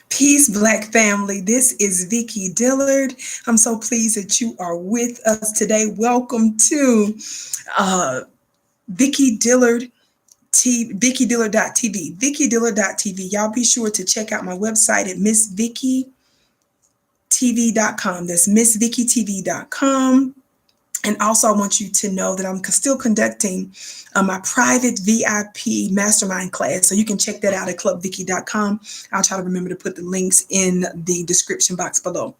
Peace, Black family. This is Vicky Dillard. I'm so pleased that you are with us today. Welcome to uh, Vicky Dillard. VickyDillard.tv. VickyDillard.tv. Y'all be sure to check out my website at MissVickyTV.com. That's MissVickyTV.com. And also, I want you to know that I'm still conducting my private VIP mastermind class. So you can check that out at clubvicky.com. I'll try to remember to put the links in the description box below.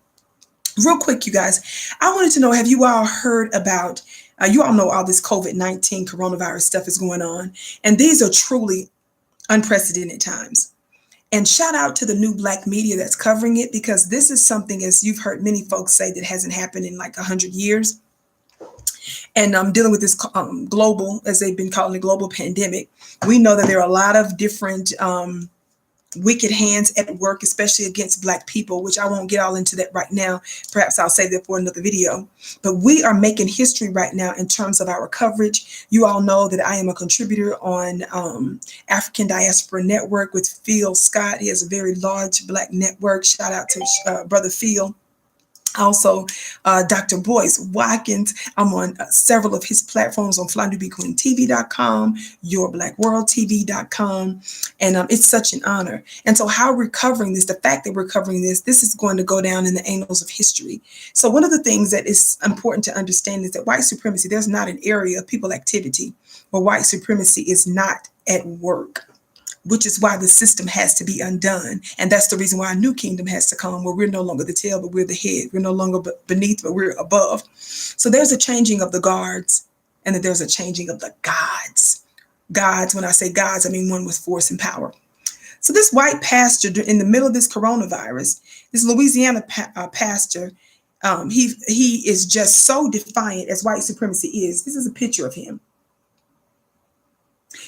Real quick, you guys, I wanted to know, have you all heard about, you all know all this COVID-19 coronavirus stuff is going on. And these are truly unprecedented times. And shout out to the new Black media that's covering it, because this is something, as you've heard many folks say, that hasn't happened in like 100 years. And I'm dealing with this global, as they've been calling it, global pandemic. We know that there are a lot of different wicked hands at work, especially against Black people, which I won't get all into that right now. Perhaps I'll save that for another video. But we are making history right now in terms of our coverage. You all know that I am a contributor on African Diaspora Network with Phil Scott. He has a very large Black network. Shout out to Brother Phil. Also, Dr. Boyce Watkins. I'm on several of his platforms on FlyNewBeQueenTV.com, YourBlackWorldTV.com, and it's such an honor. And so how we're covering this, the fact that we're covering this is going to go down in the annals of history. So one of the things that is important to understand is that white supremacy, there's not an area of people activity where white supremacy is not at work, which is why the system has to be undone. And that's the reason why a new kingdom has to come, where we're no longer the tail, but we're the head. We're no longer beneath, but we're above. So there's a changing of the guards, and then there's a changing of the gods. Gods, when I say gods, I mean one with force and power. So this white pastor, in the middle of this coronavirus, this Louisiana pastor, he is just so defiant as white supremacy is. This is a picture of him.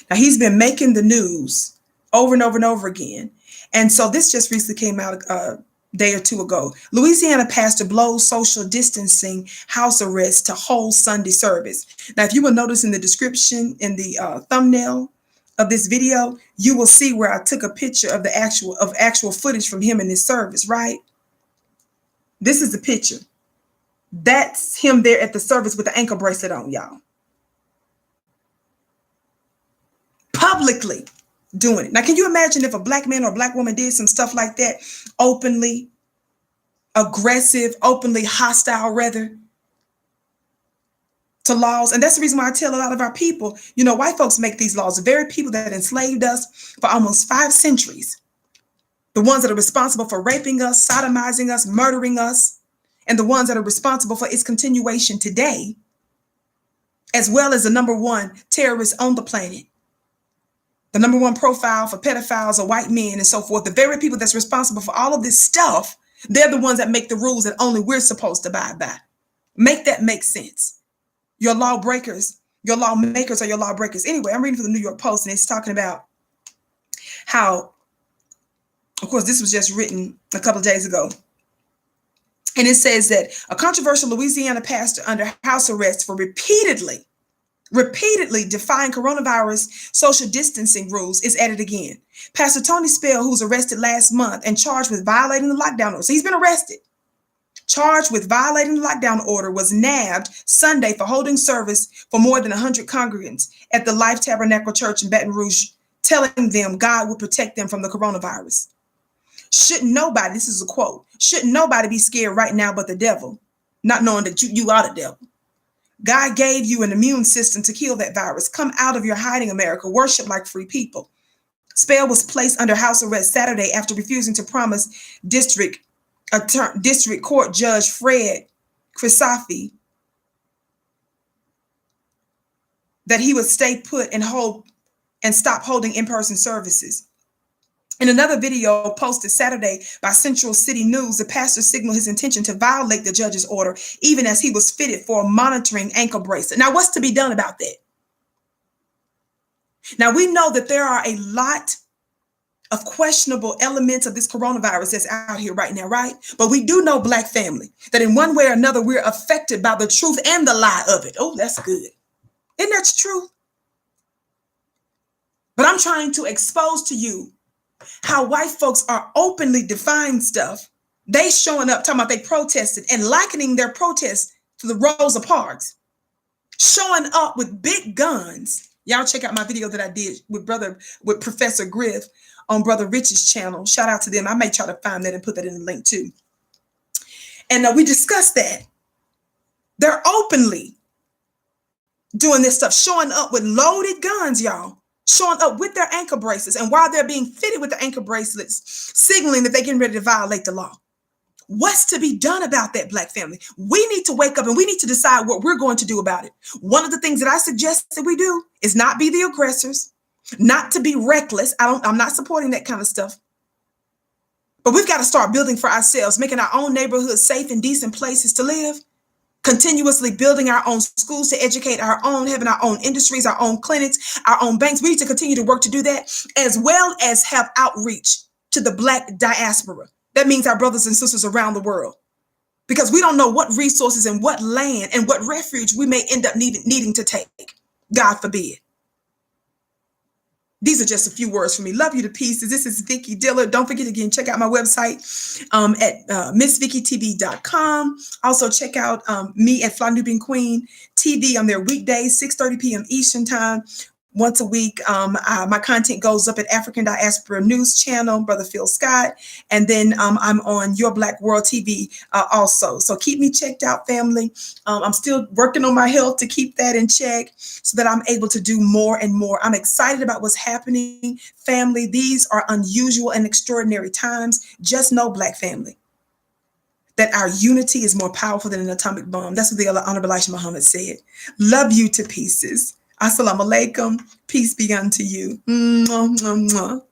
Now, he's been making the news over and over and over again. And so this just recently came out a day or two ago. Louisiana pastor blows social distancing house arrest to hold Sunday service. Now, if you will notice in the description, in the thumbnail of this video, you will see where I took a picture of the actual footage from him in his service, right? This is the picture. That's him there at the service with the ankle bracelet on, y'all. Publicly doing it. Now, can you imagine if a Black man or a Black woman did some stuff like that, openly aggressive, openly hostile, rather, to laws? And that's the reason why I tell a lot of our people, you know, white folks make these laws. The very people that enslaved us for almost 5 centuries, the ones that are responsible for raping us, sodomizing us, murdering us, and the ones that are responsible for its continuation today, as well as the #1 terrorist on the planet. The #1 profile for pedophiles are white men and so forth. The very people that's responsible for all of this stuff, they're the ones that make the rules that only we're supposed to abide by. Make that make sense. Your lawbreakers, your lawmakers are your lawbreakers. Anyway, I'm reading from the New York Post, and it's talking about how, of course, this was just written a couple of days ago. And it says that a controversial Louisiana pastor under house arrest for repeatedly defying coronavirus social distancing rules is at it again. Pastor Tony Spell, who was arrested last month and charged with violating the lockdown order. So he's been arrested. Charged with violating the lockdown order, was nabbed Sunday for holding service for more than 100 congregants at the Life Tabernacle Church in Baton Rouge, telling them God would protect them from the coronavirus. Shouldn't nobody, this is a quote, shouldn't nobody be scared right now but the devil, not knowing that you are the devil. God gave you an immune system to kill that virus. Come out of your hiding, America. Worship like free people. Spell was placed under house arrest Saturday after refusing to promise District Court Judge Fred Crisafi that he would stay put and stop holding in-person services. In another video posted Saturday by Central City News, the pastor signaled his intention to violate the judge's order, even as he was fitted for a monitoring ankle bracelet. Now, what's to be done about that? Now, we know that there are a lot of questionable elements of this coronavirus that's out here right now, right? But we do know, Black family, that in one way or another, we're affected by the truth and the lie of it. Oh, that's good. Isn't that the truth? But I'm trying to expose to you How white folks are openly defying stuff. They showing up, talking about they protested and likening their protests to the Rosa Parks, showing up with big guns. Y'all check out my video that I did with Professor Griff on Brother Rich's channel. Shout out to them. I may try to find that and put that in the link too. And we discussed that. They're openly doing this stuff, showing up with loaded guns, y'all, showing up with their ankle bracelets. And while they're being fitted with the ankle bracelets, signaling that they're getting ready to violate the law. What's to be done about that, Black family? We need to wake up and we need to decide what we're going to do about it. One of the things that I suggest that we do is not be the aggressors, not to be reckless. I'm not supporting that kind of stuff. But we've got to start building for ourselves, making our own neighborhoods safe and decent places to live, continuously building our own schools to educate our own, having our own industries, our own clinics, our own banks. We need to continue to work to do that, as well as have outreach to the Black diaspora. That means our brothers and sisters around the world, because we don't know what resources and what land and what refuge we may end up needing to take. God forbid. These are just a few words from me. Love you to pieces. This is Vicki Diller. Don't forget, again, check out my website at missvickitv.com. Also check out me at Fly Nubian Queen TV. I'm there weekdays, 6:30 p.m. Eastern time. Once a week, my content goes up at African Diaspora News Channel, Brother Phil Scott. And then I'm on Your Black World TV also. So keep me checked out, family. I'm still working on my health to keep that in check so that I'm able to do more and more. I'm excited about what's happening, family. These are unusual and extraordinary times. Just know, Black family, that our unity is more powerful than an atomic bomb. That's what the Honorable Elijah Muhammad said. Love you to pieces. Assalamu alaikum. Peace be unto you. Mwah, mwah, mwah.